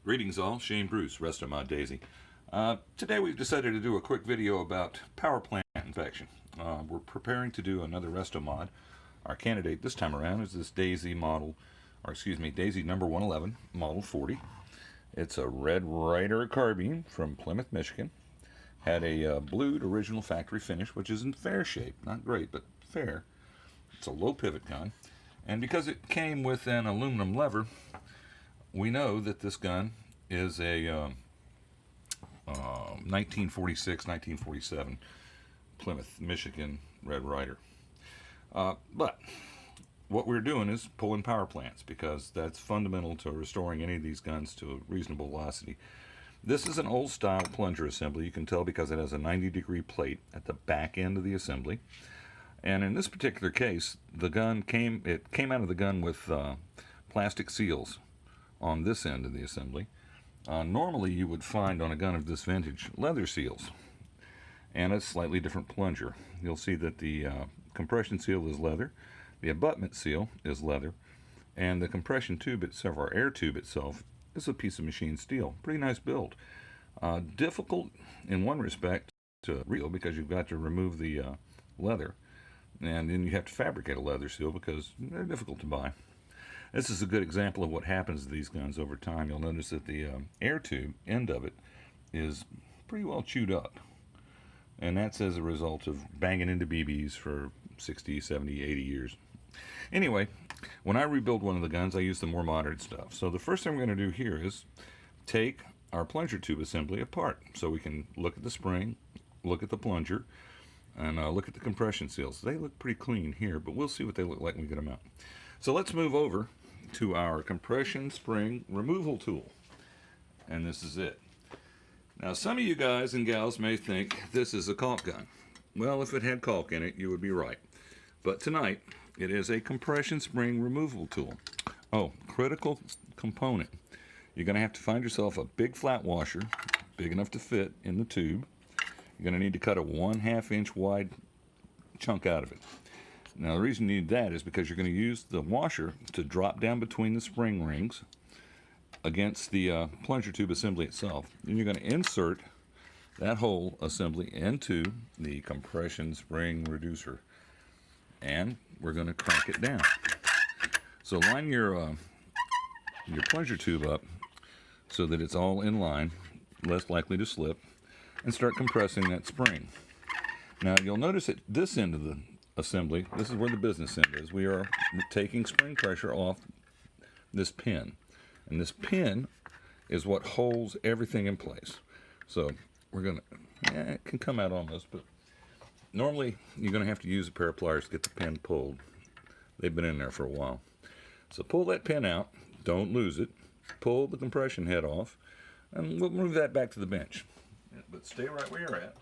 Greetings all, Shane Bruce, Restomod Daisy. Today we've decided to do a quick video about power plant inspection. We're preparing to do another Restomod. Our candidate this time around is this Daisy model, Daisy number 111, model 40. It's a Red Ryder Carbine from Plymouth, Michigan. Had a blued original factory finish, which is in fair shape. Not great, but fair. It's a low pivot gun. And because it came with an aluminum lever, we know that this gun is a 1946, 1947 Plymouth, Michigan Red Ryder. But what we're doing is pulling power plants because that's fundamental to restoring any of these guns to a reasonable velocity. This is an old style plunger assembly. You can tell because it has a 90-degree plate at the back end of the assembly. And in this particular case, the gun came out of the gun with plastic seals on this end of the assembly. Normally you would find on a gun of this vintage leather seals and a slightly different plunger. You'll see that the compression seal is leather, the abutment seal is leather, and the compression tube itself, or air tube itself, is a piece of machined steel. Pretty nice build. Difficult in one respect to reel because you've got to remove the leather, and then you have to fabricate a leather seal because they're difficult to buy. This is a good example of what happens to these guns over time. You'll notice that the air tube end of it is pretty well chewed up. And that's as a result of banging into BBs for 60, 70, 80 years. Anyway, when I rebuild one of the guns, I use the more modern stuff. So the first thing we're going to do here is take our plunger tube assembly apart so we can look at the spring, look at the plunger, and look at the compression seals. They look pretty clean here, but we'll see what they look like when we get them out. So let's move over to our compression spring removal tool, and this is it. Now some of you guys and gals may think this is a caulk gun. Well, if it had caulk in it, you would be right, but tonight it is a compression spring removal tool. Oh, critical component, you're going to have to find yourself a big flat washer big enough to fit in the tube. You're going to need to cut a 1/2 inch wide chunk out of it. Now the reason you need that is because you're going to use the washer to drop down between the spring rings against the plunger tube assembly itself. Then you're going to insert that whole assembly into the compression spring reducer, and we're going to crank it down. So line your plunger tube up so that it's all in line, less likely to slip, and start compressing that spring. Now you'll notice at this end of the assembly, this is where the business end is. We are taking spring pressure off this pin, and this pin is what holds everything in place. So we're gonna, it can come out almost, but normally you're gonna have to use a pair of pliers to get the pin pulled. They've been in there for a while. So pull that pin out, don't lose it, pull the compression head off, and we'll move that back to the bench. But stay right where you're at.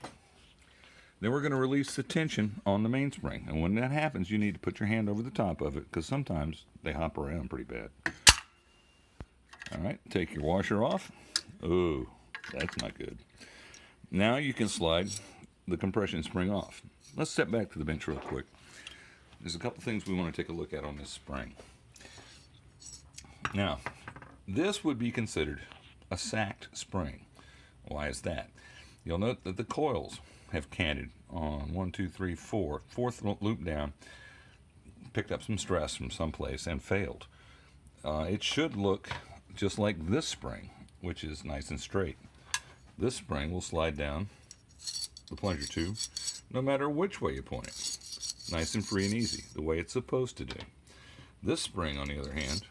Then we're going to release the tension on the mainspring. And when that happens, you need to put your hand over the top of it because sometimes they hop around pretty bad. All right, take your washer off. Oh, that's not good. Now you can slide the compression spring off. Let's step back to the bench real quick. There's a couple things we want to take a look at on this spring. Now, this would be considered a sacked spring. Why is that? You'll note that the coils have canted on 1, 2, 3, 4. Fourth loop down, picked up some stress from someplace and failed. It should look just like this spring, which is nice and straight. This spring will slide down the plunger tube no matter which way you point it. Nice and free and easy, the way it's supposed to do. This spring, on the other hand,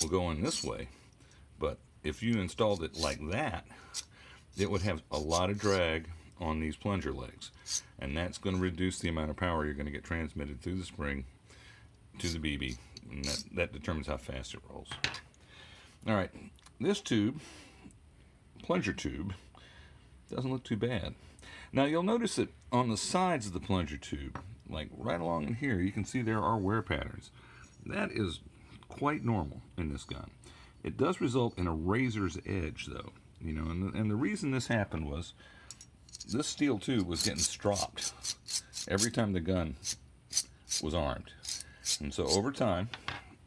will go in this way, but if you installed it like that, it would have a lot of drag on these plunger legs, and that's going to reduce the amount of power you're going to get transmitted through the spring to the BB, and that determines how fast it rolls. All right, this tube, plunger tube, doesn't look too bad. Now you'll notice that on the sides of the plunger tube, like right along in here, you can see there are wear patterns. That is quite normal in this gun. It does result in a razor's edge though, you know, and the reason this happened was this steel tube was getting stropped every time the gun was armed. And so over time,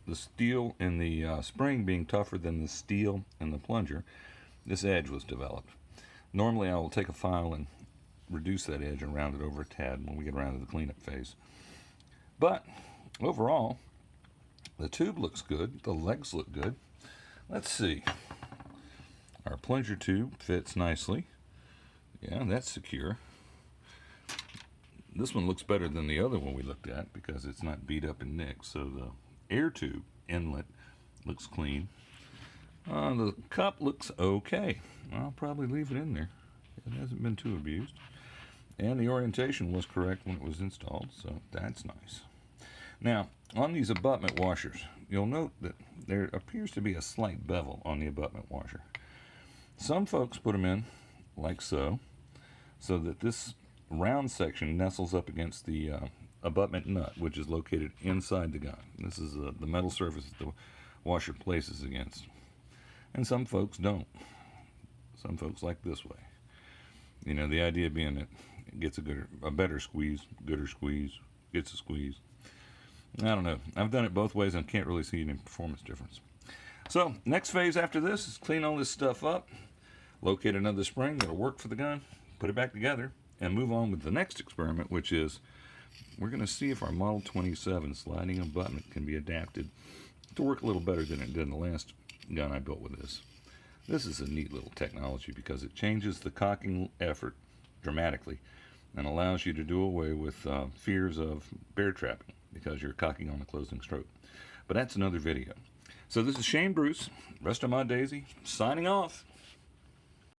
the steel in the spring being tougher than the steel in the plunger, this edge was developed. Normally I will take a file and reduce that edge and round it over a tad when we get around to the cleanup phase. But overall, the tube looks good, the legs look good. Let's see. Our plunger tube fits nicely. Yeah, that's secure. This one looks better than the other one we looked at because it's not beat up and nicked. So the air tube inlet looks clean. The cup looks okay. I'll probably leave it in there. It hasn't been too abused. And the orientation was correct when it was installed, so that's nice. Now, on these abutment washers, you'll note that there appears to be a slight bevel on the abutment washer. Some folks put them in like so that this round section nestles up against the abutment nut, which is located inside the gun. This is the metal surface that the washer places against. And some folks don't. Some folks like this way. You know, the idea being that it gets a better squeeze, gooder squeeze, gets a squeeze. I don't know. I've done it both ways and can't really see any performance difference. So, next phase after this is clean all this stuff up, locate another spring that'll work for the gun, put it back together, and move on with the next experiment, which is we're going to see if our Model 27 sliding abutment can be adapted to work a little better than it did in the last gun I built with this. This is a neat little technology because it changes the cocking effort dramatically and allows you to do away with fears of bear trapping because you're cocking on the closing stroke. But that's another video. So this is Shane Bruce, Restomod Daisy, signing off.